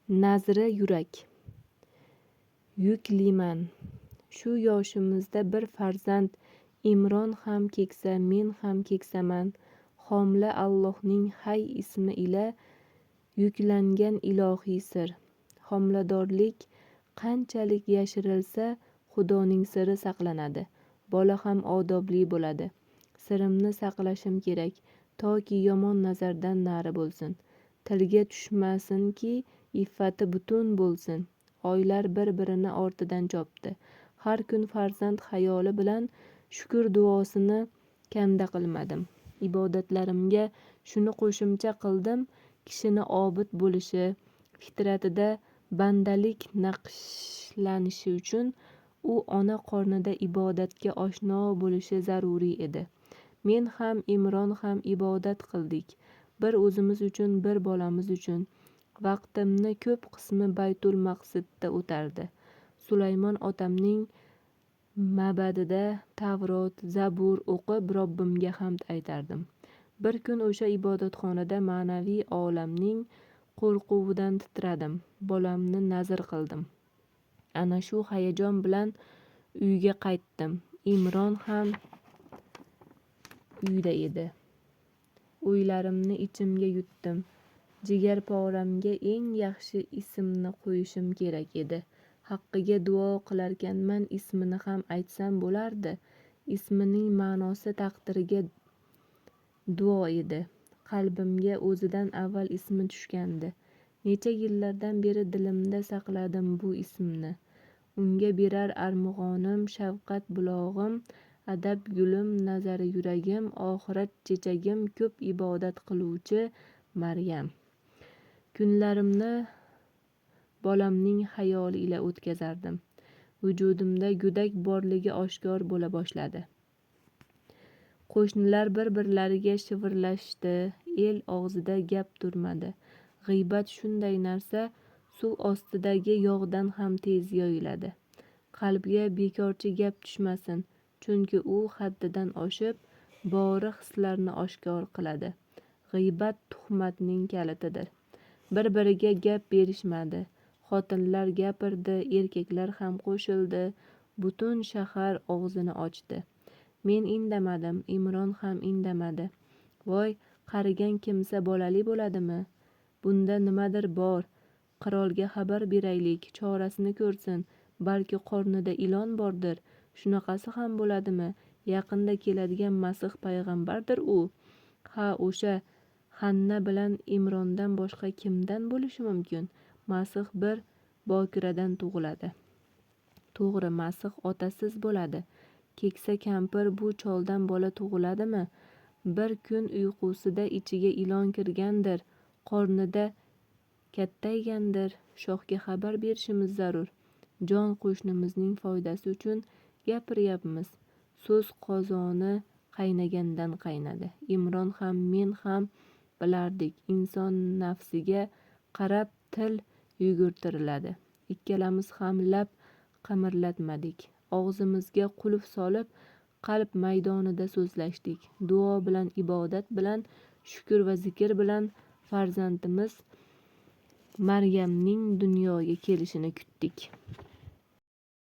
Nazira yurak. Yukliman. Shu yoshimizda bir farzand. Imron ham keksa, men ham keksaman. Homila Allohning Hay ismi ila yuklangan ilohiy sir. Homiladorlik qanchalik yashirilsa, Xudoning siri saqlanadi. Bola ham odobli bo'ladi. Sirimni saqlashim kerak, toki yomon nazardan nari bo'lsin. Tilga tushmasinki, iffati butun bo'lsin. Oylar bir-birini ortidan chopdi. Har kun farzand xayoli bilan shukr duosini kanda qilmadim. Ibodatlarimga shuni qo'shimcha qildim: kishini obid bo'lishi, fitratida bandalik naqshlanishi uchun u ona qornida ibodatga oshno bo'lishi zaruriy edi. Men ham Imron ham ibodat qildik. Bir o'zimiz uchun, bir bolamiz uchun. Vaqtimni ko'p qismi Baytul Maqsidda o'tardi. Sulaymon otamning ma'badida Tavrot, Zabur o'qib Robbimga hamd aytardim. Bir kun o'sha ibodatxonada ma'naviy olamning qo'rquvidan titradim. Bolamni nazr qildim. Ana shu hayajon bilan uyga qaytdim. Imron ham uyda edi. O'ylarimni ichimga yutdim. Jigarporamga eng yaxshi ismni qo'yishim kerak edi. Haqqiga duo qilarkanman, ismini ham aytsam bo'lardi. Ismining ma'nosi taqdirga duo edi. Qalbimga o'zidan avval ismi tushgandi. Necha yillardan beri dilimda saqladim bu ismni. Unga berar armug'onim, shafqat bulog'im, adab gulim, nazari yuragim, oxirat chechagim, ko'p ibodat qiluvchi Maryam. Kunlarimni bolamning xayoli ila o'tkazardim. Vujudimda go'dak borligi oshkor bo'la boshladi. Qo'shnilar bir-birlariga shivirlashdi. El og'zida gap turmadi. G'iybat shunday narsa, suv ostidagi yog'dan ham tez yoyiladi. Qalbga bekorchi gap tushmasin, chunki u haddidan oshib, bori hislarni oshkor qiladi. G'iybat tuhmatning kalitidir. Bir-biriga gap berishmadi. Xotinlar gapirdi, erkaklar ham qo'shildi. Butun shahar og'zini ochdi. Men indamadim, Imron ham indamadi. Voy, qarigan kimsa bolali bo'ladimi? Bunda nimadir bor. Qirolga xabar beraylik, chorasini ko'rsin. Balki qornida ilon bordir. Shunaqasi ham bo'ladimi? Yaqinda keladigan Masih payg'ambardir u. Ha, o'sha Hanna bilan Imrondan boshqa kimdan bo'lishi mumkin? Masih bir bokiradan tug'iladi. To'g'ri, Masih otasiz bo'ladi. Keksa kampir bu choldan bola tug'iladimi? Bir kun uyqusida ichiga ilon kirgandir, qornida kattaygandir. Shohga xabar berishimiz zarur. Jon qo'shnimizning foydasi uchun gapiryapmiz. So'z qozoni qaynagandan qaynadi. Imron ham men ham bilardik, inson nafsiga qarab til yugurtiriladi. Ikkalamiz ham lab qimirlatmadik. Og'zimizga qulf solib, qalb maydonida so'zlashdik. Duo bilan, ibodat bilan, shukr va zikr bilan farzandimiz Maryamning dunyoga kelishini kutdik.